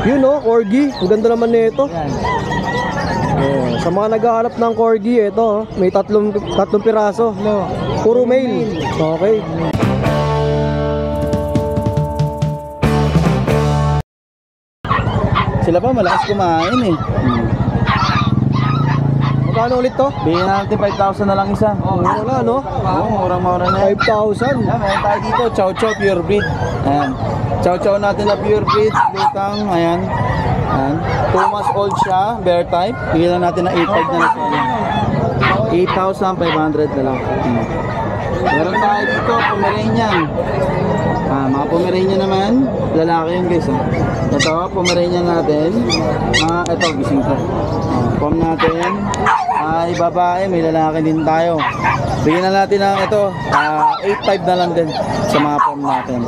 Yun oh, corgi. Ang ganda naman nito. Yan. Sa mga naghahanap ng corgi, ito oh, may tatlong piraso. No. Puro male. Okay. Sila pa malakas kumain eh. Magkano ulit to? Bigyan natin 5,000 na lang isa. Mura na, no? Oo, murang-mura na. 5,000. Yan, meron tayo dito, Chow Chow Pure Breed. Ayan. Chow Chow natin na Pure Breed, lutang, ayan. Ayan. 2 months old siya, bear type. Bigyan lang natin na 8,500 na lang. 8,500 na lang. Meron tayo dito, Pomeranian. Mga Pomeranian naman, lalaki yun guys. Ito, Pomeranian natin. Ito, gising to. Pom natin ay babae, may lalaki din tayo. Bigyan na natin ng ito, 8,500 na lang din sa mga pom natin.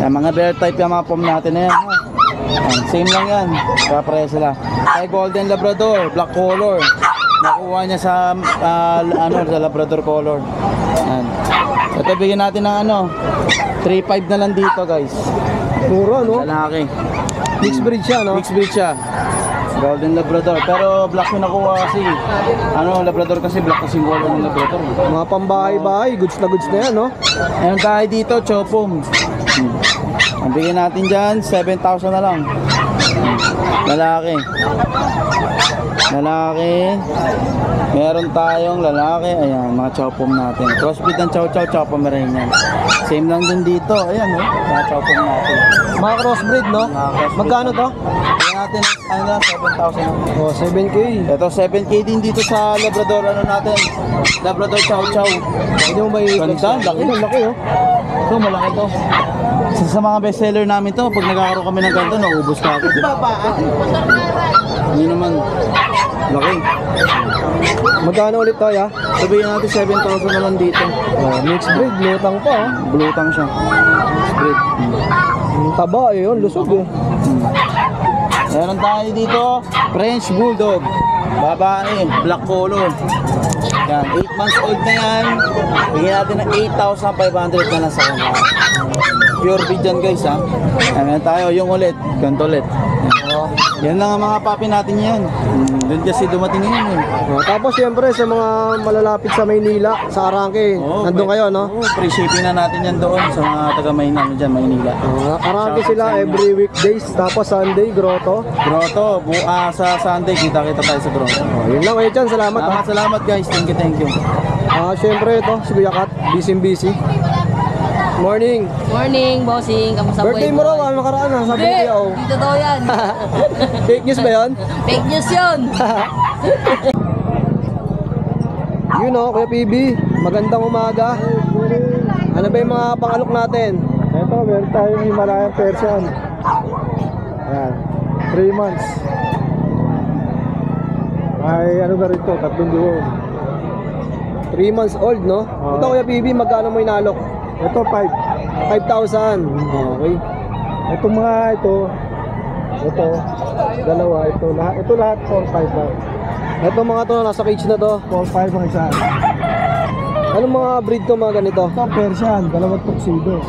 Mga bear type yung mga pom natin na yan. Same lang yan, kaya pareha sila. Ay golden labrador, black color. Nakuha niya sa sa labrador color. Yan. Ito bigyan natin ng 3,500 na lang dito guys. Mura, no? Lalaki. Mixed breed siya, no? Mixed breed siya. Golden labrador, pero black yung nakuha kasi. Labrador kasi black kasi color ng labrador. Mga pambahay-bahay, goods na yan, no? Ayun tayo dito, chopom. Ang bigyan natin dyan, 7,000 na lang. Lalaki. Meron tayong lalaki. Ayan, mga chopom natin. Crossbreed ng chow chow, chopom rin yan. Same lang din dito. Ayan, mga chopom natin. Mga crossbreed, no? Magkano to? Bigyan natin, 7,000. Oh, 7K. Ito, 7K din dito sa Labrador, natin. Labrador chow chow. Hindi mo ba i-flex? Ganda, laki. Laki, oh. Ito, malaki to. Sa mga bestseller namin to, pag nagkakaroon kami ng ganito, naubos ka agad. Hindi naman, laki. Magkano ulit to, ya? Sabihin natin 7,000 na lang dito. Oh, mixed breed, lutang pa, ah. Bulutang siya. Spread. Ang taba, eh, yun, lusog, eh. Meron tayo dito, French Bulldog. Babae, black color. Yan, 8 months old na yan. Bigyan natin ng 8,500 na lang sa kanya. Pure breed yan guys, ha. Ayan tayo, yung ulit. Ganito ulit. Yan lang ang mga papi natin yan. Doon kasi dumating yun. Oh, tapos siyempre sa mga malalapit sa Maynila, sa Arangke, nandun kayo, no? Free shipping na natin yan doon sa mga taga Maynila dyan, Maynila. Arangke sila every weekdays, tapos Sunday, Grotto. Grotto, sa Sunday, kita-kita tayo sa Grotto. Yun lang kayo dyan, salamat. Salamat guys, thank you. Siyempre ito, si Kuya Kat, busy. Morning. Morning, bossing. Kamusta Birthday mo raw, nakaraan ha, sabi Hindi, niya, oh. dito daw yan. Fake news ba yun? Fake news yun. Yun o, Kuya PB, magandang umaga. Ano ba yung mga pangalok natin? Ito, meron tayong Himalayan Persian. Ayan, 3 months. Ay, ano ba rin ito? 3 buwan. 3 months old, no? Ito Kuya PB, magkano mo inalok? Ito, 5,000. Okay. Itong mga ito, dalawa, ito lahat 4-5 lang. Ito mga to, nasa cage na to. 4-5 ang isa. Anong mga breed to mga ganito? Ito, Persian, dalawang tuxedo.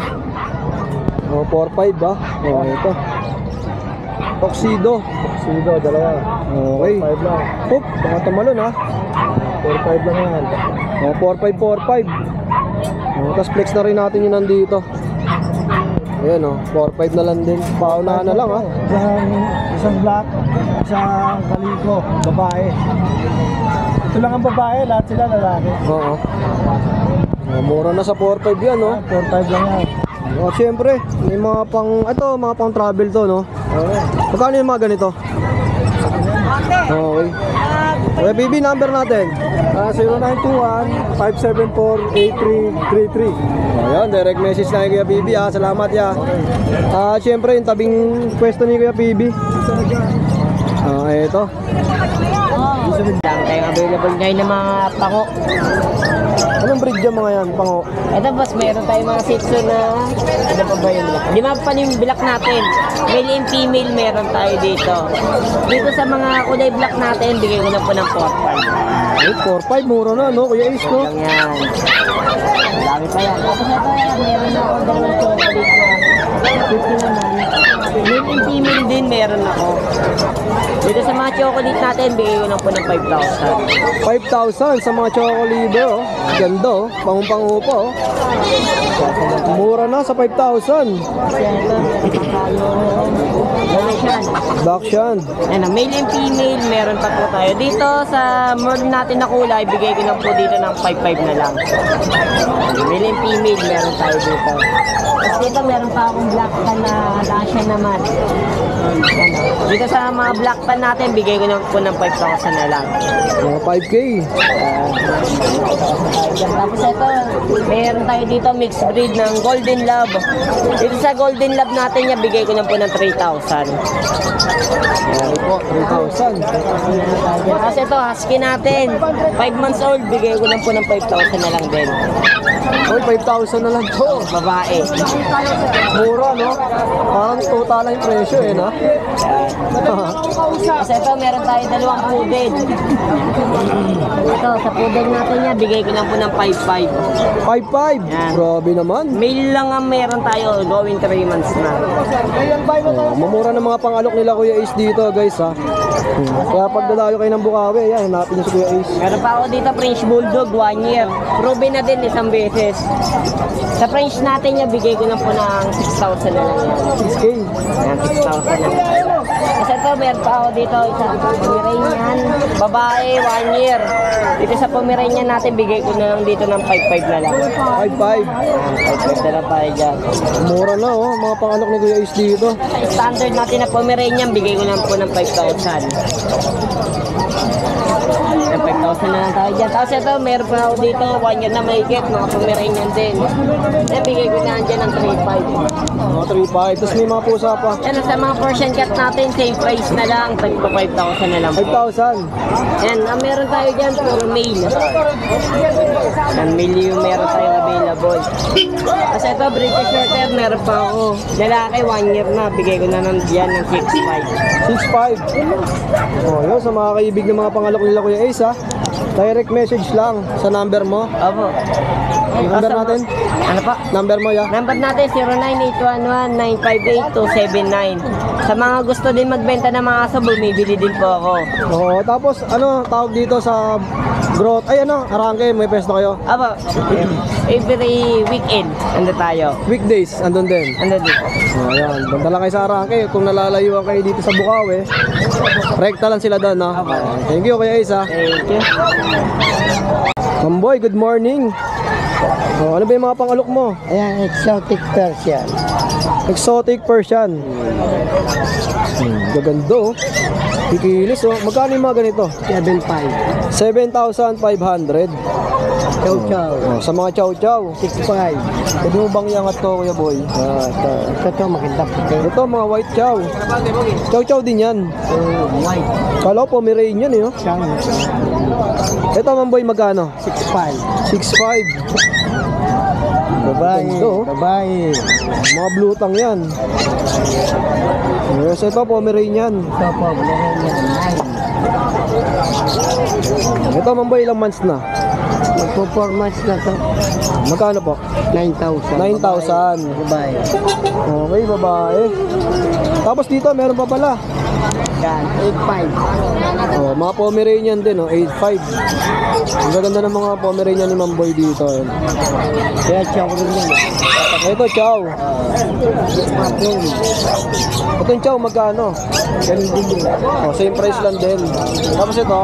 Oh, 4-5 ba? Oh, ito. Tuxedo. Tuxedo, dalawa. Okay. 4-5 lang. Hoop, mga tumalon ha. 4-5 lang yan. Oh, 4-5. Oh, tapos flex na rin natin yun nandito. Ayan oh, 4-5 na lang din. Paunahan na lang ha. Isang black, isang kaliko, babae. Ito lang ang babae, lahat sila lalaki. Oo. Mura na sa 4-5 yan no. 4-5 lang yan. Oh, siyempre, may mga mga pang travel to no. Magkano yung mga ganito? Okay. Okay, BB number natin. 0921-574-8333. Ayan, direct message lang kay Kuya PB ha. Salamat ya. Siyempre, yung tabing pwesto ni Kuya PB. Ito. Lang tayong available ngayon ng mga pango. Anong breed dyan mga yan, pango? Ito boss, meron tayong mga Shih Tzu na ano pa ba yung bilak? Lima pa yung bilak natin. Male and female meron tayo dito. Dito sa mga kulay black natin, bigay ko na po ng 4-5, mura na no, Kuya Ace no? Lang yan. Dami pa yan. Tapos ito yan, meron na ako dalawang chocolate na 50 naman. Male and female din meron ako. Dito sa mga chocolate natin, bigay ko lang po ng 5,000. 5,000 sa mga choco liver, oh. Ganda, oh. Pangupangu pa, oh. Mura na sa 5,000. Kasi ito, meron pa tayo. Russian. Dachshund. Ano, male and female, meron pa po tayo. Dito sa merl natin na kulay, bigay ko lang po dito ng 5,500 na lang. Male and female, meron tayo dito. Tapos dito, meron pa akong black pan na Russian naman. Ano, dito sa mga black pan natin, bigay ko lang po ng 5,000 na lang. Mga 5K. Tapos ito, meron tayo dito mixed breed ng Golden Lab. Dito sa Golden Lab natin niya, bigay ko lang po ng 3,000. Okay po, 3,000. Tapos ito, husky natin. 5 months old, bigay ko lang po ng 5,000 na lang din. Uy, 5,000 na lang to. Babae. Mura, no? Parang total lang yung presyo, eh, no? Tapos ito, meron tayo dalawang poodle. Ito, sa poodle natin niya, bigay ko lang po ng 5,500. 5,500. Yan. Grabe naman. Male lang ang meron tayo, going 3 months na. Oh, mamura ng mga pangalok nila Kuya Ace dito, guys, ha? Kaya pag dadayo kayo ng Bukawi, yan, hanapin niyo si Kuya Ace. Meron pa ako dito, French Bulldog, 1 year. Proven na din isang beses. Sa French natin niya, bigay ko lang po ng 6,000 na lang yan. 6K. Ayan, 6,000 na lang. Kasi ito, meron pa ako dito, isang Pomeranian, babae, 1 year. Dito sa Pomeranian natin, bigay ko na lang dito ng 5,500 na lang. 5,500. Ayan, 5,500 na lang tayo dyan. Mura na, oh. Mga pangalok ni Kuya Ace dito. Sa standard natin na Pomeranian, bigay ko lang po ng 5,000. Ayan, 5,000 na lang tayo dyan. Tapos ito, meron pa ako dito, 1 year na mahigit, mga Pomeranian din. Ayan, bigay ko na dyan ng 3,500. Mga 3,500. Tapos may mga pusa pa. Yan, sa mga Persian cat natin, same price na lang, tagpo 5,000 na lang po. 5,000. Yan, meron tayo dyan, puro male. Yan, male yung meron tayo available. Kasi ito, British Shorthair, meron pa ako. Lalaki, 1 year na, bigay ko na ng yan ng 6,500. 6,500. Oh, yun, sa mga kaibig ng mga pangalok nila Kuya Ace, ha? Direct message lang sa number mo. Opo. Number natin? Ano pa? Number mo, ya? Number natin 09811958-279. Sa mga gusto din magbenta ng mga aso, bumibili din po ako. Oo, tapos ano, tawag dito sa growth, ay ano, Arangke, may pwesto kayo. Aba, every weekend, ando tayo. Weekdays, andun din. Ando din. Ayan, banda lang kayo sa Arangke. Kung nalalayuan kayo dito sa Bukawi, rekta lang sila doon, no? Thank you, Kuya Ace, ha? Thank you. Mamboy, good morning. Oh, ano ba yung mga pangalok mo? Ayan, exotic Persian. Exotic Persian. Gaganda, oh. Kikilis, oh. Magkano yung mga ganito? 7.5. 7,500. Chow chow. Oh, sa mga chow-chow. 6.5. Pwede mo bang iangat to, Kuya Boy? Ito maganda po. Ito, mga white chow. Chow-chow din yan. White. Kala ko, Pomeranian, eh, oh. Chow. Ito, Mamboy, magkano? 6.5. 6,500. Ganda, oh. Babae. Mga blutang yan. Yes, ito, Pomeranian. Ito po, Ito, Mamboy, ilang months na? Magpo-4 months na to. Magkano po? 9,000. 9,000. Babae. Okay, babae. Tapos dito, meron pa pala. Yan, 8.5. Oh, mga Pomeranian din, oh, 8,500. Ang gaganda ng mga Pomeranian ni Mamboy dito. Eh. Kaya chow rin yun. Ito, chow. Ito yung chow, magkano? Ganun din yun. Oh, same price lang din. Tapos ito,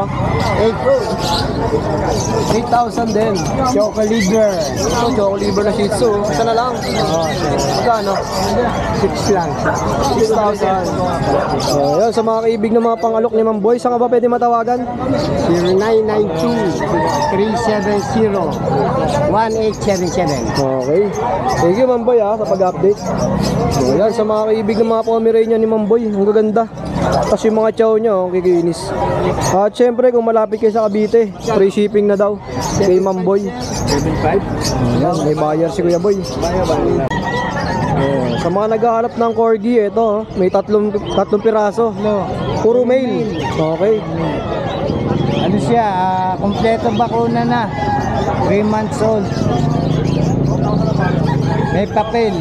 8,000 din. Choco liver. Ito, choco liver na Shih Tzu. Isa na lang. Magkano? 6 lang. 6,000. Oh, yan, sa mga kaibig ng mga pangalok ni Mamboy, saan ka ba pwede matawagan? 0992-370-1877. Okay. Thank you, Mamboy, ha, sa pag-update. So, yan, sa mga kaibig ng mga Pomeranian ni Mamboy, ang gaganda. Tapos yung mga chow nyo, ang kikinis. At syempre, kung malapit kayo sa Cavite, free shipping na daw kay Mamboy. 7,500. Ayan, may bayar si Kuya Boy. Sa mga naghahanap ng corgi, ito, may tatlong piraso. Puro male. Okay. Ano siya, kompleto bakuna na. 3 months old. May papel.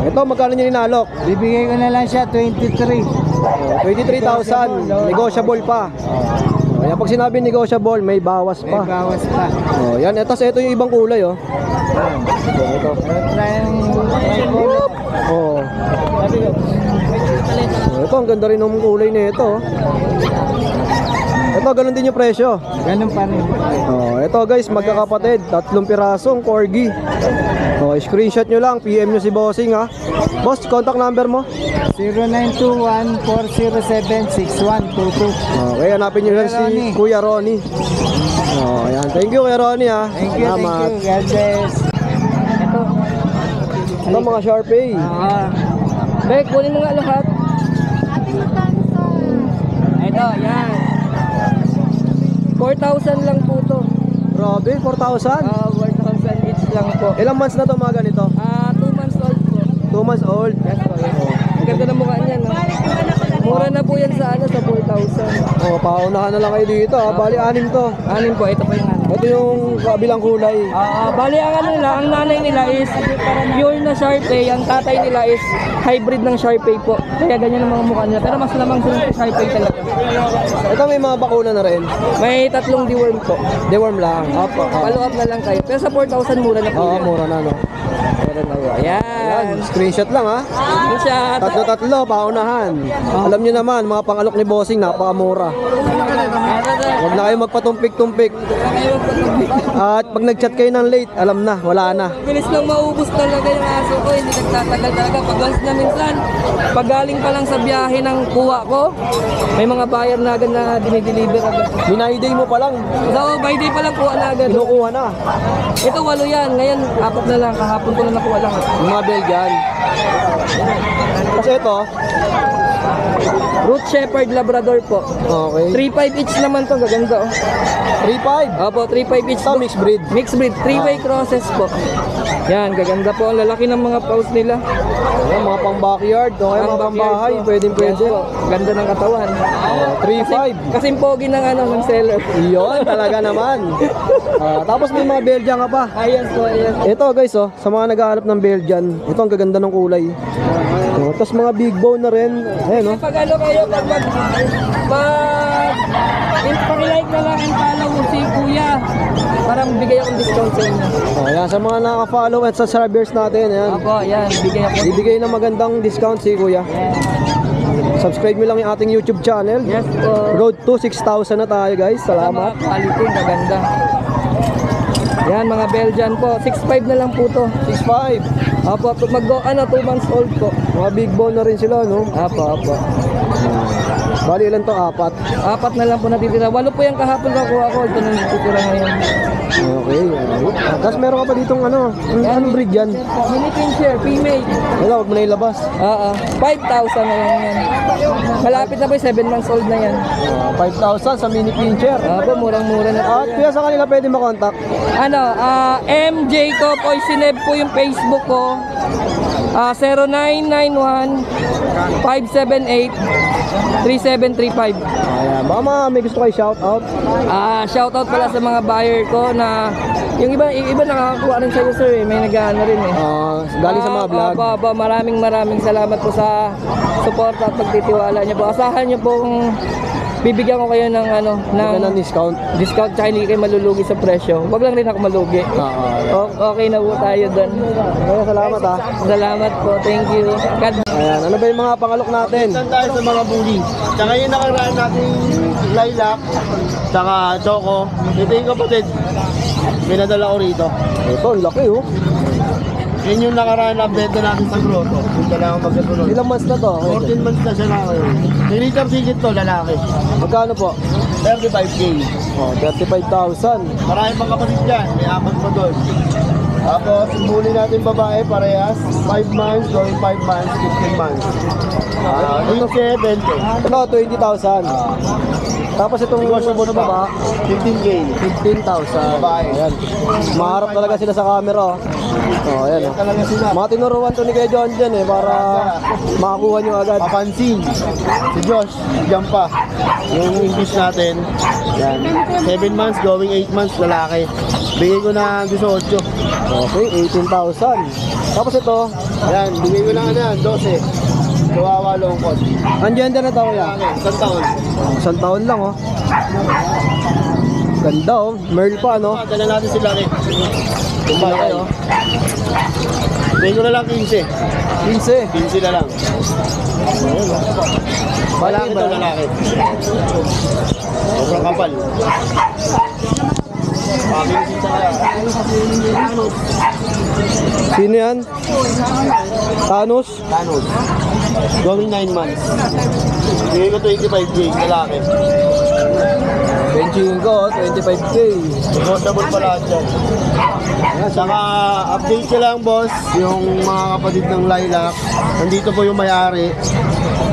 Ito, magkano niya ninalok? Bibigay ko na lang siya 23. 23,000. Negotiable pa. Ayan, pag sinabi negotiable, may bawas May pa. bawas pa. Oh, yan, ito yung ibang kulay, oh. Ito. Try ko. Oh. Ito, ang ganda rin ng kulay nito. Ito, ganun din yung presyo. Ganun pa rin. Oh, ito guys, magkakapatid, 3 pirasong corgi. Oh, screenshot nyo lang, PM nyo si Bossing ha. Boss, contact number mo? 0921-407-6122. Okay, hanapin nyo lang si Ronnie. Kuya Ronnie. Oh, ayan. Thank you Kuya Ronnie ha. Thank you, thank Salamat. you. God bless. Ito mga Sharpay. Bek, kunin mo nga lahat. Ito, yan. 4,000 lang po to. Grabe, 4,000. 4,000 each lang po. Ilang months na to mga ganito? 2 months old po. 2 months old. Yes po, yes. Ang ganda ng mukha niyan, no? Mura na po yan sa sa 4,000. Oh, paunahan na lang kayo dito ha. Bali, 6 to. Anin po, ito po yung ano. Ito yung kabilang kulay. Bali ang ano nila, ang nanay nila is pure na Sharpei, ang tatay nila is hybrid ng Sharpei po. Kaya ganyan ang mga mukha nila, pero mas lamang sila sa Sharpei talaga. Ito may mga bakuna na rin. May 3 deworm po. Deworm lang. Opo. Follow up na lang kayo. Pero sa 4,000 mura na po. Oo, yan. mura na no. Meron na yun. Ayan. Screenshot lang ha. Ano siya? Tatlo, paunahan. Alam nyo naman, mga pangalok ni Bossing, napakamura. Huwag na kayo magpatumpik-tumpik. At pag nag-chat kayo ng late, alam na, wala na. Bilis lang maubos talaga yung aso ko. Hindi nagtatagal talaga. Pag once na minsan, pag galing pa lang sa biyahe ng kuha ko, may mga buyer na agad na dinideliver agad. Binayday mo pa lang, So, by day pa lang kuha na agad. kinukuha na. Ito 8 yan. Ngayon, 4 na lang. Kahapon ko na nakuha lang. Yung mga Belgian. Kasi ito, Root Shepherd Labrador po. okay. 3.5 each naman to. Gaganda oh. 3.5. Opo, 3.5 each. Ito, mixed breed. Mixed breed. 3-way crosses po. Yan, gaganda po. Ang lalaki ng mga paws nila. Ayan, mga pang backyard, okay, mga pang bahay, pwede. Yes po. Ganda ng katawan. 3.5. Kasing pogi ng ng seller. Iyon, talaga naman. Tapos may mga Belgian ka pa. Yes po, yes. Ito guys, oh, sa mga naghahanap ng Belgian, ito ang gaganda ng kulay. Tapos mga big bone na rin. Ayan, oh. Pag ano kayo, pag pag-like na lang and follow si Kuya para bigay akong discount sa inyo. Ayan, sa mga naka-follow at subscribers natin, ayan. Opo, yan. Bigay ako. Ibigay ng magandang discount si Kuya. Subscribe mo lang yung ating YouTube channel. Yes po. Road to 6,000 na tayo guys. Salamat. Quality, maganda. Yan, mga Belgian po. 6.5 na lang po to. 6.5. Opo, mag-go, 2 months old po. Mga big bone na rin sila, no? Opo, opo. Bali ilan to? 4. 4 na lang po natitira. 8 po yung kahapon nakuha ko. Ito na natitira ngayon. Okay. Tapos meron ka pa ditong ano? Anong breed yan? Mini pincher, female. Wala, huwag mo na ilabas. 5,000 na lang yan. Malapit na po, 7 months old na yan. 5,000 sa mini pincher. Opo, murang-mura na po At yan. kuya, sa kanila pwede makontakt. MJ ko po, sineb po yung Facebook ko. 0991-578-3735. Ayan, baka may gusto kayo shout out. Shoutout pala sa mga buyer ko na yung iba nakakakuha rin sa'yo sir eh. May nag-ano rin eh. Galing sa mga vlog. Opo, maraming salamat po sa support at pagtitiwala niyo po. Asahan niyo po kung bibigyan ko kayo ng Ng discount. discount tsaka hindi kayo malulugi sa presyo. Wag lang rin ako malugi. Okay na po tayo doon. Kaya salamat ha. Salamat po. Thank you. God Ayan, ano ba yung mga pangalok natin? Saan tayo sa mga bully? Tsaka yung nakaraan natin lilac, tsaka choco. Ito yung kapatid. Pinadala ko rito. Ito, ang laki oh. Yun yung nakaraan na benta natin sa grotto. Punta na ako magkasunod. Ilang months na to? 14 months na siya na ngayon. Yung Richard Sigit to, lalaki. Magkano po? 35K. 35,000. Marami pang kapatid dyan. May 4 pa doon. Tapos, yung bully natin babae, parehas. 5 months, going 5 months, 15 months. 20, 20. Ito, 20,000. Tapos itong Negotiable ano ba? 15K. 15,000. Babae. Ayan. Maharap talaga sila sa camera. Oh, ayan. Oh. Talaga sila. Mga tinuruan to ni Kuya John dyan eh, para makakuha nyo agad. Papansin. Si Josh, diyan pa. Yung English natin. Yan. 7 months, going 8 months, lalaki. Bigay ko na 18. Okay, 18,000. Tapos ito, Yan, bigay ko lang yan, 12. Kawawa longkot. ang gender na to kuya? Lalaki, isang taon. Isang taon lang oh. Ganda oh, Merl pa no? Dala natin si Laki. Malaki oh. Bigay ko na lang 15. 15. 15 na lang. Lalaki to, lalaki. Sobrang kapal. Pabilisin sa kaya. Sino yan? Thanos? Thanos. Going 9 months. Bigay ko 25K, lalaki. Benching ko, 25k. Negotiable pa lahat dyan. Saka update ko lang boss, yung mga kapatid ng Lilac. Nandito po yung may-ari.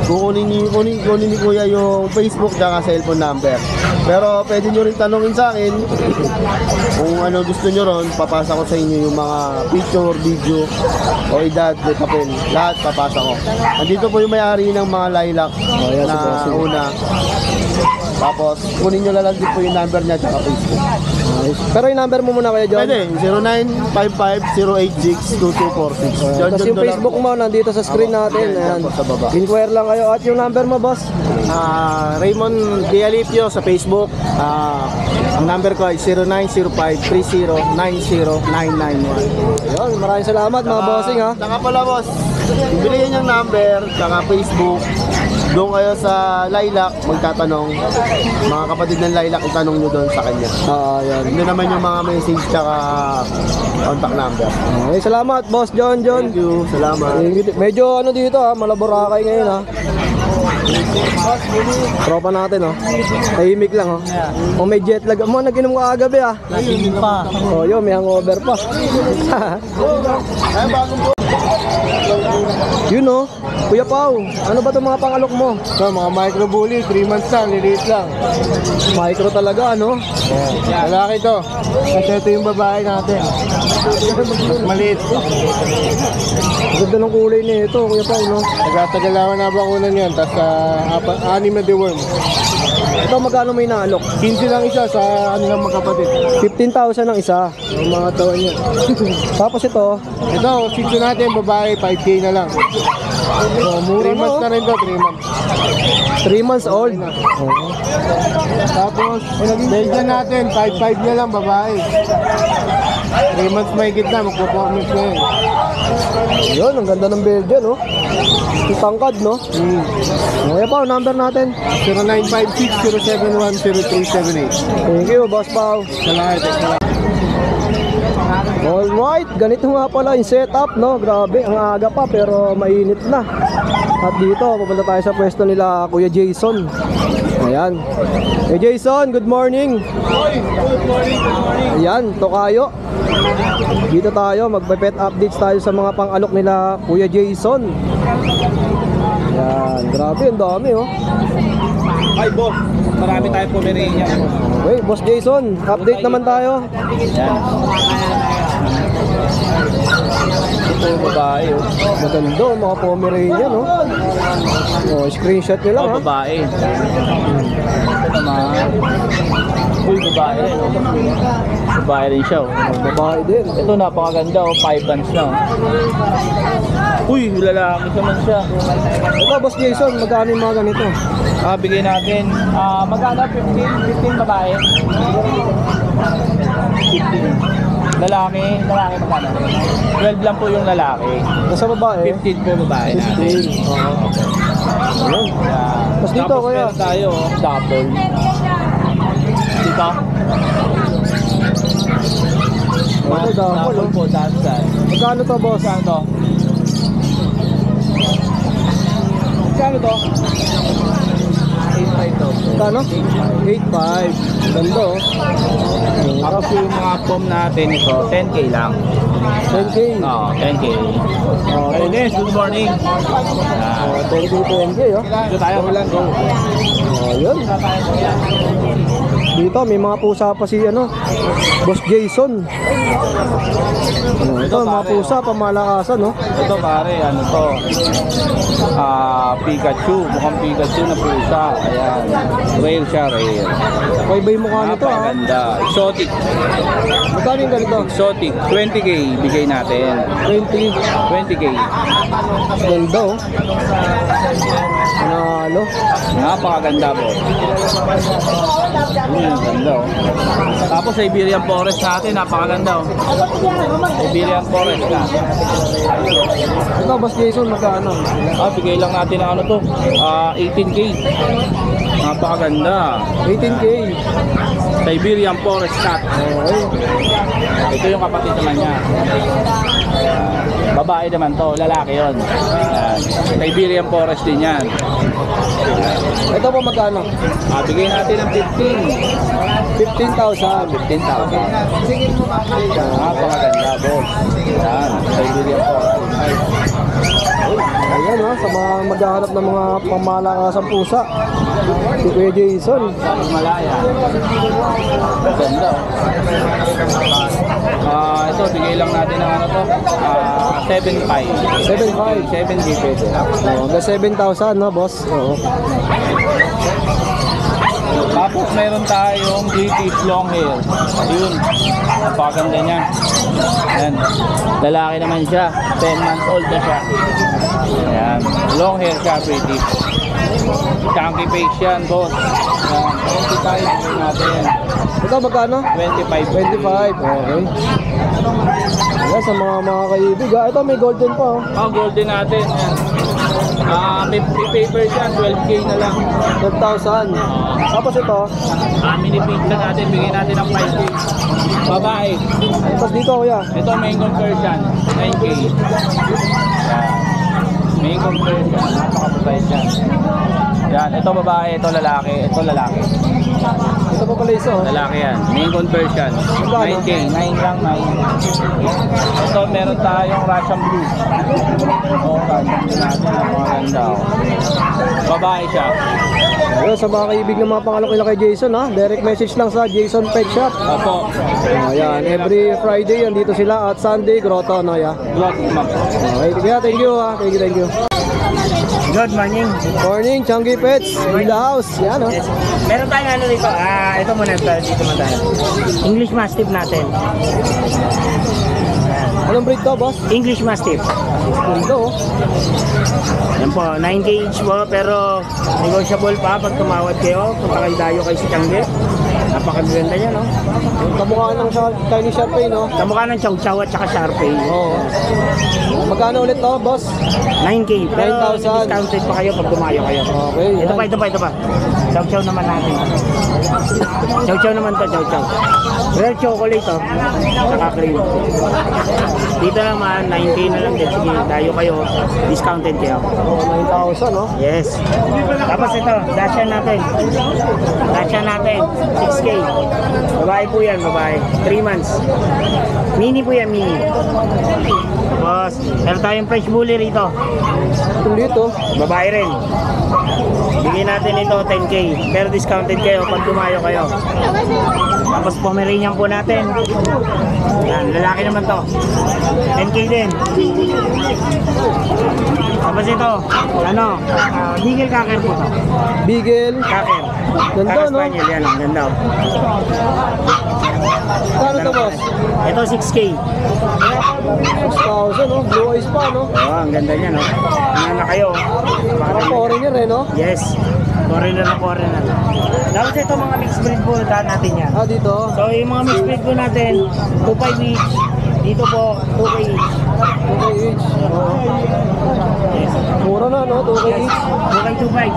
Kukunin ni Kuya yung Facebook at cellphone number. Pero pwede nyo rin tanongin sa akin kung ano gusto nyo ron. Papasa ko sa inyo yung mga picture, video o edad, papel. Lahat papasa ko. Nandito po yung may-ari ng mga Lilac yan, si na Bossing. una. Tapos kunin nyo lang din po yung number niya at Facebook. Nice. Pero yung number mo muna Kuya John. Pwede, 0955-086-2246. Tapos yung Facebook mo nandito sa screen natin. Ayan. Sa baba. Inquire lang kayo. At yung number mo boss? Raymond Dialipio sa Facebook. Ang number ko ay 0905-30-90991. Ayun, maraming salamat mga bossing ha. Saka pala boss, ibigay niyang number, saka Facebook. Doon kayo sa Lilac, magtatanong. Mga kapatid ng Lilac, itanong nyo doon sa kanya. Ayan. Hindi naman yung mga message, saka contact number. Okay, salamat boss John. Thank you, salamat. Medyo ano dito ha, Malaborakay ngayon ha. Tropa natin oh. Tahimik lang oh. Kung may jet lag mo, nag-inom ka kagabi ah. Lasing pa. Oh, yun, may hangover pa. Yun oh. Kuya Pao, ano ba itong mga pangalok mo? So, mga micro bully, 3 months lang, liliit lang. Micro talaga ano? Lalaki to. Kasi ito yung babae natin. Maliit. Ganda ng kulay niya ito, Kuya Pao no? Nagtatagalawan na bakunan yan, tapos 6 na deworm. Ito magkano may naalok? 15 lang isa sa kanilang magkapatid. 15,000 ang isa. Ang mga taon niya. Tapos ito, Ito, sitio natin, babae, 5K na lang. oh, mura 3 months na na rin to, 3 months. 3 months old. Tapos, Belgian natin, 5'5 na lang, babae. 3 months may na, magpo-performance na yun. Yun, ang ganda ng Belgian no? Yung tangkad no? Kuya Pao, number natin. 0956-071-0378. Thank you, Boss Pao. Salamat, salamat. Alright, ganito nga pala yung setup, no? Grabe, ang aga pa pero mainit na. At dito, pupunta tayo sa pwesto nila Kuya Jason. Ayan. Hey Jason, good morning. Good morning. Ayan, Tokayo. Dito tayo, magpe-pet updates tayo sa mga pang-alok nila Kuya Jason. Ayan, grabe, ang dami oh. Hi boss, marami tayong Pomeranian. Okay, Boss Jason, update naman tayo. Ito yung babae. Maganda, mga Pomeranian no? Oh, screenshot nyo lang ha. Babae. Ito naman. Uy, babae rin. Babae rin siya. Babae din. Ito napakaganda. 5 months na. Uy, lalaki naman siya. Ito, Boss Jason, magkano yung mga ganito? Bigay natin. Magkano? 15 babae. 15. Lalaki magkano? 12 lang po yung lalaki. Nasa babae? 15 po babae natin. 15. Ayun. Tapos dito, Tapos kuya? meron tayo, double. Dito. Ano, double, Double oh. po, dansan. Magkano to, boss? Magkano to? Magkano to? 8.5 to. Magkano? 8.5. Ganda, oh. Tapos yung mga foam natin ito, 10k lang. 10K. Oo, 10k. Oh, Hey, Des, good morning. 2020, oh. Dito tayo, walang go. Ayun. Dito may mga pusa pa si ano, Boss Jason. Ito mga pusa pamalakasan, no. Ito pare, ano to? Pikachu, mukhang Pikachu na pusa. Ayan. Rare siya, rare. Iba yung mukha nito, ha. Napakaganda. Exotic. Magkano yung ganito? Exotic. 20k bigay natin. 20. 20k. Ganda, oh. Panalo. Napakaganda po. Ganda oh. Tapos Siberian Forest natin, napakaganda oh. Siberian Forest na. Ito, Boss Jason, magkano? Bigay lang natin ng ano to, 18k. Napakaganda. 18K. Siberian Forest cat. Okay. Ito yung kapatid naman niya. Babae naman to, lalaki yon. Siberian Forest din yan. Ito po magkano? Bigay natin ng 15,000. 15,000. Napakaganda, boss. Yan, Siberian Forest. Ayan, ha, sa mga maghahanap ng mga pamalakasang pusa. Si Kuya Jason. Malaya. Ganda. Ito, bigay lang natin ng ano to, 7.5. 7,500. 7G pwede. Hanggang 7,000, no, boss? Oo. Tapos meron tayong British long hair. Ayun. Napakaganda niya. Ayan. Lalaki naman siya. 10 months old na siya. Ayan. Long hair siya, British. Chunky face yan, boss. Ayan. 25 natin. Ito magkano? 25. 25. Okay. Ayan, sa mga kaibig, ha. Ito may golden pa, oh. Golden natin. Ayan. May paper siya, 12k na lang. 12,000. Tapos ito, Mini pink na natin, bigyan natin ng 5k. Babae. tapos dito, kuya. Ito main conversion, 9k. Yan. Main conversion, napakapatay siya. Yan, ito babae, ito lalaki, ito lalaki. Ito pa pala isa, oh. Lalaki yan, main conversion, 9k, 9 lang, 9. Ito meron tayong Russian Blue. Russian Blue natin, napakaganda. Babae siya. Ayun, sa mga kaibig ng mga pangalok kay Jason, ha. Direct message lang sa Jason Pet Shop. Opo. Ayan, every Friday, andito sila at Sunday, Grotto, no, ya. Okay, kaya thank you, ha. Thank you. Good morning. Morning, Chunky Pets, in the house. Yan, oh. Meron tayong ano dito. Ito muna, dito muna tayo. English Mastiff natin. Anong breed to, boss? English Mastiff. Ganda, oh. Yan po, 9K each po, pero negotiable pa pag tumawad kayo. Punta kayo dayo kay si Changge. Napakaganda niya, no? Yung kamukha ng Chinese Sharpei, no? Kamukha ng Chow Chow at saka Sharpei. Oo. Magkano ulit to, boss? 9K, pero 9,000. discounted pa kayo pag tumayo kayo. Okay, Ito yan. pa. Chow Chow naman natin. Chow Chow naman to, Chow Chow. Real chocolate, oh. Saka cream. Dito naman, 9K na lang din. Sige, tayo kayo. Discounted kayo. 9,000, no? Yes. Tapos ito, Dashan natin. Dashan natin, 6K. Babae po yan, babae. 3 months. Mini po yan, mini. Tapos, meron tayong French Bully rito. Itong dito. Babae rin. Bigyan natin ito 10K. Pero discounted kayo pag tumayo kayo. Tapos Pomeranian po natin. Yan, lalaki naman to. 10K din. Tapos ito, Beagle Cocker po to. Beagle. Cocker. Ganda, Cocker no? Spaniel, yan, ang ganda. Kano to, boss? Ito 6K. 6,000, no? Blue eyes pa, no? Oh, ang ganda niya, no? Ano na kayo? Parang foreigner, eh, no? Yes. Foreigner na foreigner. Tapos ito mga mixed breed po natin yan. Ah, dito. So yung mga mixed breed po natin, 2.5 each. Dito po, 2K each. 2K each. Oo. Yes. Mura na, no? 2K each. 2K 2.5.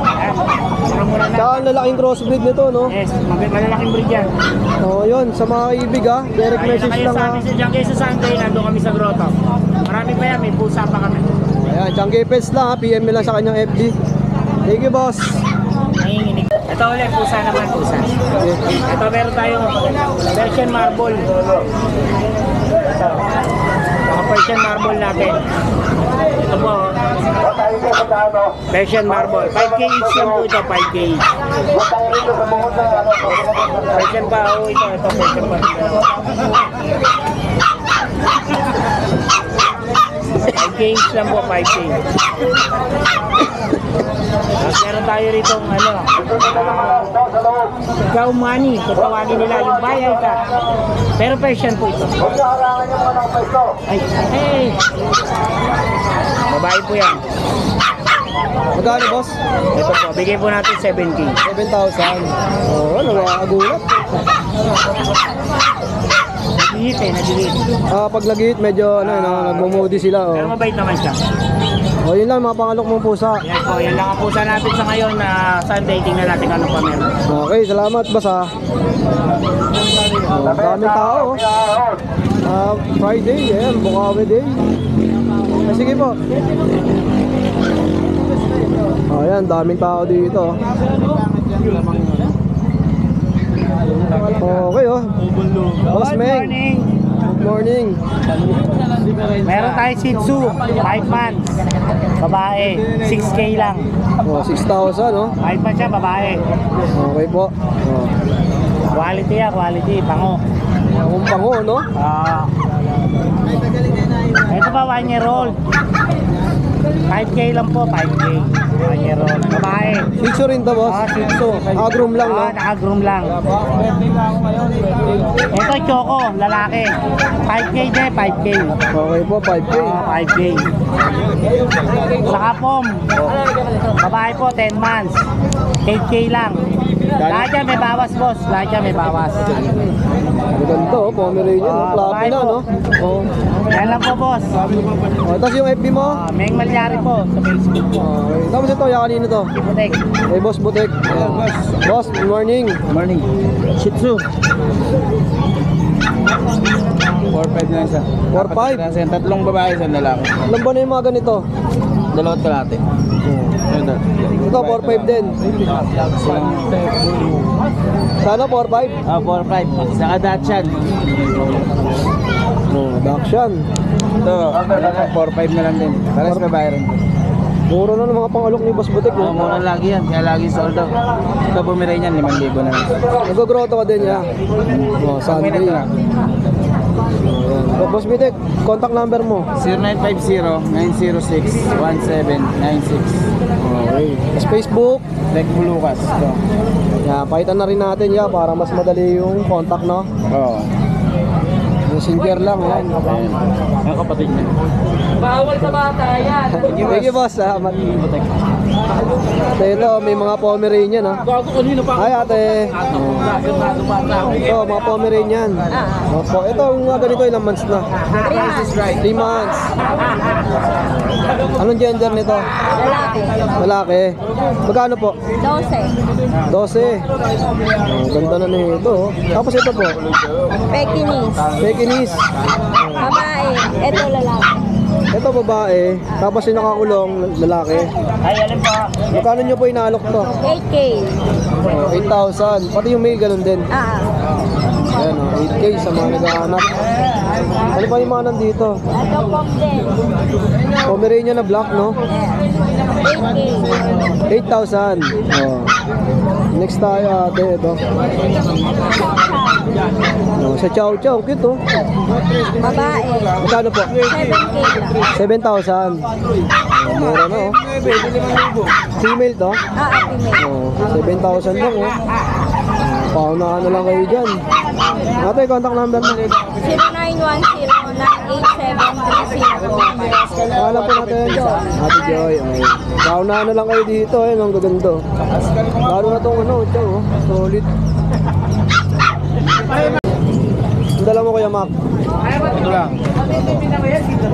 Mura-mura na. Tsaka ang lalaking crossbreed nito, no? Yes, malalaking breed yan. Oo, yun. Sa mga ibig, ha? Direct Ayun na message kayo lang, sa ha? amin sa Diyan kayo sa Sunday, nandun kami sa Grotto. Marami pa yan, may pusa pa kami. Ayan, Chunky Pets lang, ha? PM nyo lang sa kanyang FB. Thank you, boss. Nanginginig. Ito ulit, pusa naman, pusa. Ito meron tayong Persian Marble. Ito. Mga Persian Marble natin. Ito po, Persian Marble. 5K each lang po ito, 5K each. Persian pa, oh, ito, Persian pa. 5K each lang po, 5K. Tapos meron tayo rito ikaw money, kung tawagin nila yung bayay ka. Pero Persian po ito. Ay, hey. Babae po yan. Magkano, boss? Ito po, bigay po natin 7K. 7,000. Oo, nakakagulat. Nagihit. Pag lagit, medyo nagmumudi sila. Pero mabait naman siya. Yun lang, mga pangalok mong pusa. Yan po, yan lang ang pusa natin sa ngayon na Sunday. Tingnan natin kung ano pa meron. Okay, salamat, boss ha. Daming tao. Friday, yan, Bukawi Day. Sige po. Ayan, daming tao dito. Okay, oh. Boss Meng. Good morning. Meron tayo Shih Tzu, 5 months. Babae, 6K lang. 6,000, no? 5 months siya, babae. Okay po. Quality yan, quality. Pango. Ang pango, no? Ito pa, 1 year old. 5K lang po, 5K. 1 year old. Babae. Shih Tzu rin to, boss? Shih Tzu. Groom lang, no? Naka-groom lang. Ito, Choco, lalaki. 5K din, 5K. Okay po, 5K. 5K. Saka Pom. Babae po, 10 months. 8K lang. Lahat yan may bawas, boss. Lahat yan may bawas. Maganda, oh. Pomeranian, no? Fluffy na, no? Oh. Yan lang po, boss. Tapos yung FB mo? Meng Malyari po sa Facebook. Okay. Tapos ito, kanino to? Butek. Hey, Boss Butek. Boss, good morning. Morning. Shih Tzu. 4-5 na isa. 4-5? Kasi tatlong babae, isang lalaki. Ilan ba na yung mga ganito? Dalawat kalate. Ito, 4-5 din. Sana 4-5? 4-5. Saka Dachshund. Dakshan. Ito, 4-5 na lang din. Pares babae rin. Muro na ng mga pangalok ni Boss Butek, no? Mura lagi yan, kaya lagi sold out. Ito bumili niyan, 5,000 na lang. Nag-grotto ka din, ya. Sunday. Boss Butek, contact number mo. 0950-906-1796. Okay. Tapos Facebook. Like Lucas. Ito. Yan, pakitan na rin natin, ya, para mas madali yung contact, no? Oo. Messenger lang, yan. Ang kapatid niya. Bawal sa bata yan. Thank you, boss. Ate, ito, may mga Pomeranian, ha? Hi, ate. Ito, mga Pomeranian. Opo, ito, yung mga ganito, ilang months na? 3 months. Anong gender nito? Lalaki. Magkano po? 12. Ganda na nito, oh. Tapos ito po? Pekinese. Babae, eto lalaki. Ito babae, tapos yung nakakulong lalaki. Ay, alin po. Magkano nyo po inaalok to? 8K. 8,000. Pati yung male ganun din. Ayan, 8K sa mga naghahanap. Ano pa yung mga nandito? Ito pom din. Pomeranian na black, no? 8K. 8,000. Oh. Next tayo, ate, ito. Oh, sa Chow Chow, cute, oh. Babae, Magkano po? 7K lang. 7,000. Oh, mura na, oh. Female to? Female. Oh, 7,000 lang, oh. Paunahan na lang kayo dyan. Ate, contact number mo. 0910-987-3045. Alam po natin yan. Ate Joy. Okay. Paunahan na lang kayo dito, eh. Ang gaganda. Lalo na itong ano, Chow, oh. Solid. Ang dala mo, Kuya Mac. Ito lang.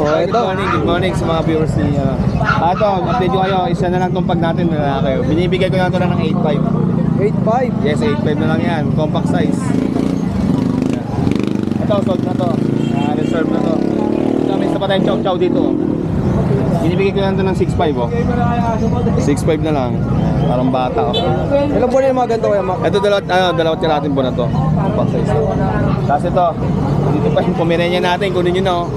Oh, ito. Good morning sa mga viewers ni ito, update ko kayo, isa na lang itong pag natin na kayo. Binibigay ko na ito ng 8.5. 8,500. Yes, 8.5 na lang yan, compact size. Ito, sold na to. Reserve na to. Ito, may isa pa tayong chow-chow dito. Binibigay ko na ito ng 6.5, oh. 6.5 na lang. Parang bata, oh. Ilan po na yung mga ganito, Kuya Mac? Ito, dalawat kalatin po na to. Compact size. Tapos ito, dito pa yung Pomeranian natin, kunin nyo na, oh.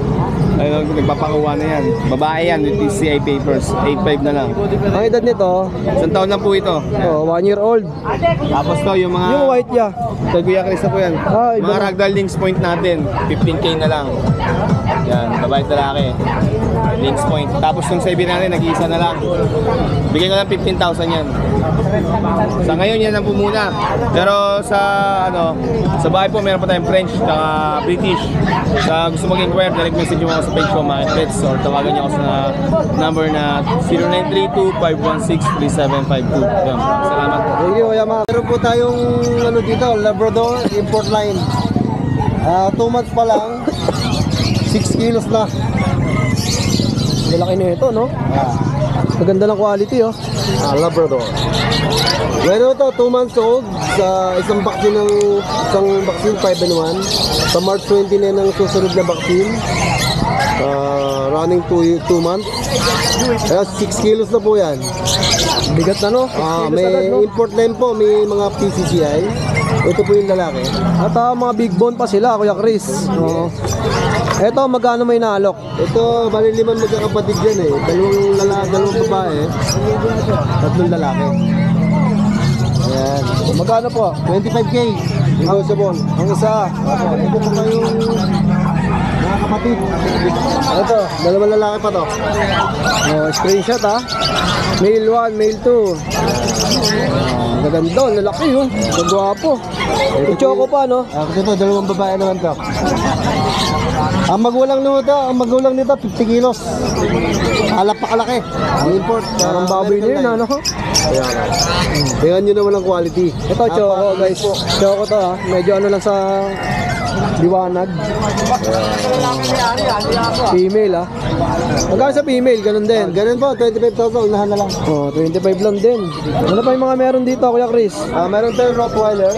Ayun, nagpapakuha na yan. Babae yan with PCI papers. 8.5 na lang. Ang edad nito, Isang taon lang po ito. 1 year old. Tapos to, yung mga... Yung white niya. Kay Kuya Chris na po yan. Ah, iba Mga na. ragdoll links point natin. 15K na lang. Yan, babae at lalaki. Links point. Tapos yung Siberian natin, nag-iisa na lang. Bigyan ko lang 15,000 yan. Sa ngayon, yan ang po muna. Pero sa sa bahay po, meron pa tayong French at British. Sa gusto mag-inquire, direct message mo ako sa page ko, Market Pets, or tawagan niyo ako sa number na 0932-516-3752. Yan, salamat po. Thank you, Kuya Mac. Meron po tayong dito, Labrador import line. 2 months pa lang, 6 kilos na. Malaki na ito, no? Maganda ng quality, oh. Labrador. Meron ito, 2 months old, sa isang vaccine 5 in 1. Sa March 20 na yan ang susunod na vaccine. Running 2 months. Kaya 6 kilos na po yan. Bigat na, no? May import line po, may mga PCCI. Ito po yung lalaki. At mga big bone pa sila, Kuya Chris. Oo. Eto, magkano may naalok? Ito, bali 5 magkakapatid yan eh. Dalawang babae, 3 lalaki. Ayan. Magkano po? 25K. Negotiable. Ang isa. Ito po kayong mga kapatid. Ito, 2 lalaki pa to. Oh, screenshot, ha? Male 1, male 2. Maganda, lalaki, oh. Magwapo. Yung choco pa, no? Ito, 2 babae naman to. Ang magulang nito 50 kilos. Alapakalaki. Ang import. Parang baboy na yun, ano? Tingnan nyo naman ang quality. Ito, choco, guys. Choco to, ha? Medyo ano lang sa liwanag. Female, ha? Magkano sa female? Ganun din. Ganun po, 25,000. Unahan na lang. Oh, 25 lang din. Ano pa yung mga meron dito, Kuya Chris? Meron tayong Rottweiler.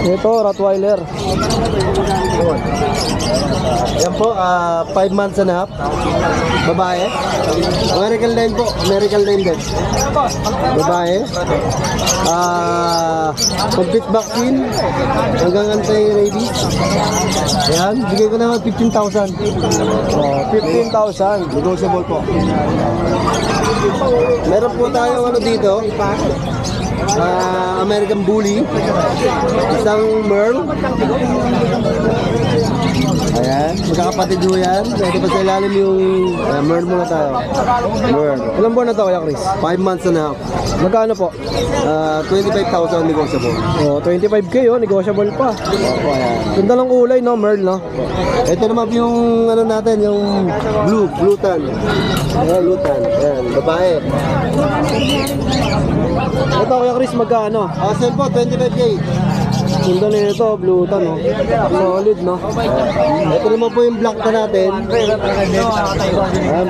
Ito, Rottweiler. Yan po, 5 months and a half. Babae. American line po. American line din. Babae. Complete vaccine. Hanggang anti-rabies. Ayan, bigay ko naman 15,000. Oh, 15,000. Negotiable po. Meron po tayong dito. American Bully. Isang Merl. Ayan, magkakapatid mo yan. Pwede pa sa ilalim yung Merl muna tayo. Merl. Ilang buwan na to, Kuya Chris? 5 months and a half. Magkano po? 25,000 negotiable. Oh, 25K, oh. Negotiable pa. Opo, ayan. Ganda ng kulay, no? Merl, no? Ito naman yung natin, yung blue tan. Ayan, blue tan. Ayan, babae. Ito, Kuya Chris, magkano? Sale po, 25K. Ganda na ito, blue tan, no? Solid, no? Ito naman po yung black tan natin. Ayan,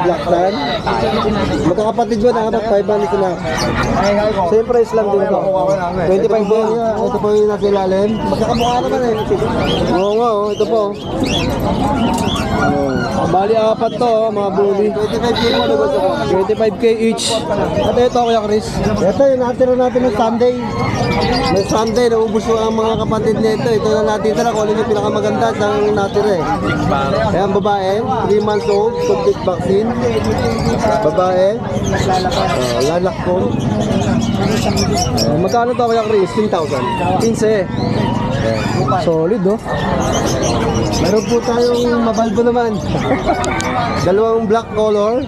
black tan. Magkakapatid mo na, 5 months na. Same price lang din to. 25 din. Ito po yung nasa ilalim. Magkakamukha naman eh. Oo nga, oh. Ito po. Oh. Bali, 4 to, oh, mga bully. 25K po negotiable. 25K each. At ito, Kuya Chris. Ito yung natira natin ng Sunday. May Sunday, naubos yung ang mga kapatid nito. Ito na natin tara, kung ano yung pinakamaganda sa natira eh. Ayan, babae, 3 months old, complete vaccine. Babae, lalak ko. Magkano to, Kuya Chris? 15,000. 15. Solid, oh. Meron po tayong mabalbo naman. 2 black color.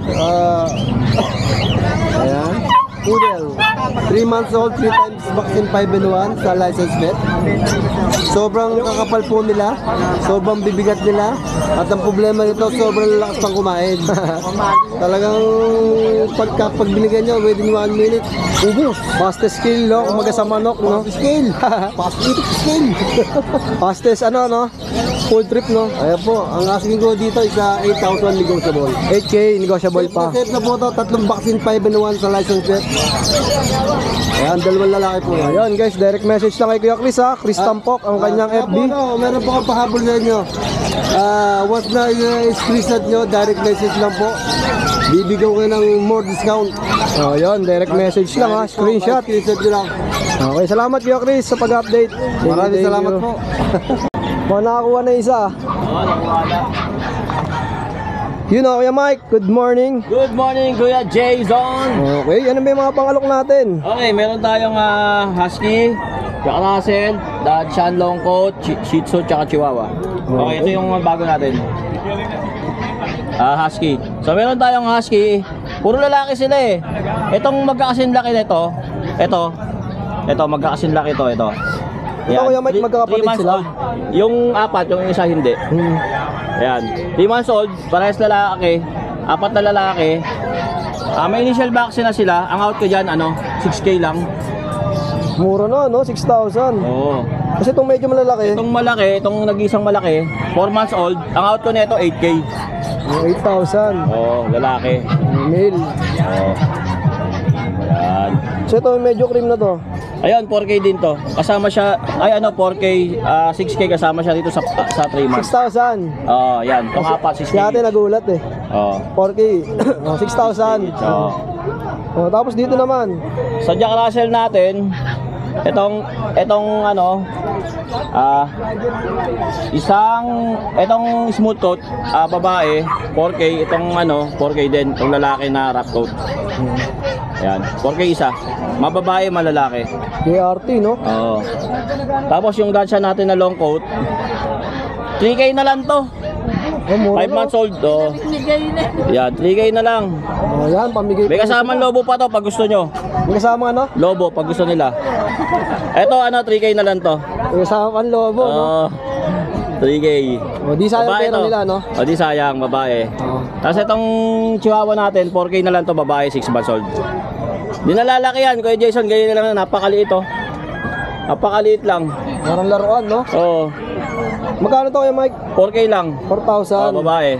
Ayan. Poodle. 3 months old, 3 times vaccine 5 in 1 sa license vet. Sobrang kakapal po nila. Sobrang bibigat nila. At ang problema nito, sobrang lakas pang kumain. Talagang pag binigyan nyo, within 1 minute, ubos. Fastest kill, no? Kumaga sa manok, no? Scale. Fast eat scale. Fastest, ano, no? Full trip, no? Ayan po, ang asking ko dito is 8,000 negotiable. 8K, negotiable pa. Set na po ito, 3 vaccine 5 in 1 sa license vet. Ayan, 2 lalaki po yan. Ayun, guys, direct message lang kay Kuya Chris, ha? Chris Tampok, ang kanyang FB. Meron po akong pahabol sa inyo. Once na screenshot nyo, direct message lang po. Bibigyan ko kayo ng more discount. Oh, yun, direct message lang, ha? Screenshot. Screenshot nyo lang. Okay, salamat Kuya Chris sa pag-update. Maraming salamat po. Mga nakakuha na isa. Yun o, Kuya Mike, good morning. Good morning, Kuya Jason. Okay, ano ba yung mga pangalok natin? Okay, meron tayong Husky, Jack Russell, Dachshund Long Coat, Shih Tzu, tsaka Chihuahua. Okay, ito yung bago natin. Husky. So meron tayong Husky, puro lalaki sila eh. Itong magkakasinlaki nito, ito magkakasinlaki ito. Ito, Kuya Mike, magkakapatid 3 months sila? old. Yung apat, yung isa hindi. Ayan. 3 months old, parehas lalaki, 4 na lalaki. May initial vaccine na sila. Ang out ko dyan, 6K lang. Mura na, no? 6,000. Oo. Kasi itong medyo malalaki, Itong malaki, itong nag-isang malaki, 4 months old. Ang out ko nito 8K. 8,000. Oo, lalaki. Male. Oo. Ayan. So ito, medyo cream na to. Ayun, 4K din to. Kasama siya, 4K, 6K kasama siya dito sa 3 months. 6,000. Oo, yan. Itong apat, 6K. Si ate nagulat eh. Oo. 4K. 6,000. Oo. Oh, tapos dito naman. Sa Jack Russell natin, itong smooth coat, babae, 4K, 4K din, itong lalaki na wrap coat. Ayan, 4K isa. Mababae, malalaki. JRT, no? Oo. Tapos yung Dachshund natin na long coat, 3K na lang to. Oh, mura 5 months old. Oh. Yan, 3K na lang. Oh, yan, pamigay. May kasamang lobo pa to pag gusto nyo. May kasama ano? Lobo pag gusto nila. Eto 3K na lang to. May kasama ang lobo, no? Oo. 3K. Oh, di sayang Babae pera to. nila, no? O di sayang, babae. Oh. Tapos itong Chihuahua natin, 4K na lang to, babae, 6 months old. Di nalalaki yan, Kuya Jason, ganyan na lang, napakaliit to. Napakaliit lang. Parang laruan, no? Oo. Magkano to, Kuya Mike? 4K lang. 4,000. Babae.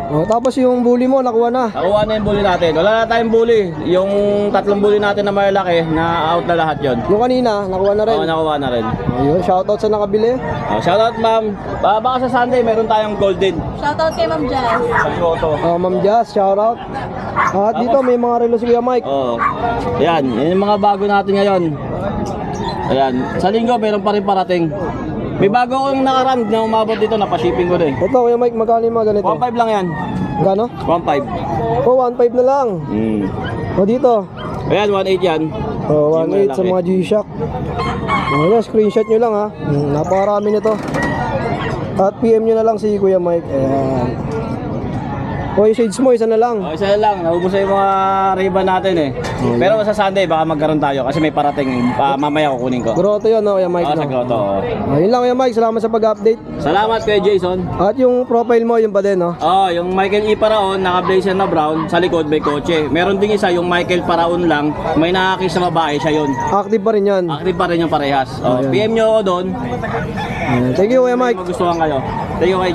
Oh, tapos yung bully mo, nakuha na. Nakuha na yung bully natin. Wala na tayong bully. Yung 3 bully natin na malalaki, na out na lahat yon. Yung kanina, nakuha na rin. Oo, nakuha na rin. Ayun, shoutout sa nakabili. Shoutout ma'am. Baka sa Sunday, meron tayong golden. Shoutout kay Ma'am Jazz. Sa Grotto. Oh, Ma'am Jazz, shoutout. At dito may mga relo si Kuya Mike. Oo. Ayan, yan yung mga bago natin ngayon. Ayan, sa linggo meron pa rin parating. May bago akong nakaraan na umabot dito, napashipping ko din. Ito, Kuya Mike, magkano yung mga ganito? 1.5 lang yan. Gano? 1.5. Oh, 1.5 na lang. O dito. Ayan, 1.8 yan. Oh, Yung 1.8 sa malaki. mga G-Shock. Ayan, screenshot nyo lang ha. Napakarami nito. At PM nyo na lang si Kuya Mike. Ayan. O, yung shades mo, isa na lang. O, isa na lang. Naubos na yung mga ribbon natin eh. Pero sa Sunday, baka magkaroon tayo kasi may parating. Mamaya kukunin ko. Grotto yun, no, Kuya Mike. Oo, sa No? Grotto. Oo. Yun lang, Kuya Mike. Salamat sa pag-update. Salamat kay Jason. At yung profile mo, yun pa din, no? Yung Michael E. Paraon, naka-blazer na brown, sa likod may kotse. Meron ding isa, yung Michael Paraon lang, may nakakis sa babae, siya yun. Active pa rin yan. Active pa rin yung parehas. Ayan. PM nyo ako doon. Thank you, Kuya Mike. Kung magustuhan kayo. Thank you kay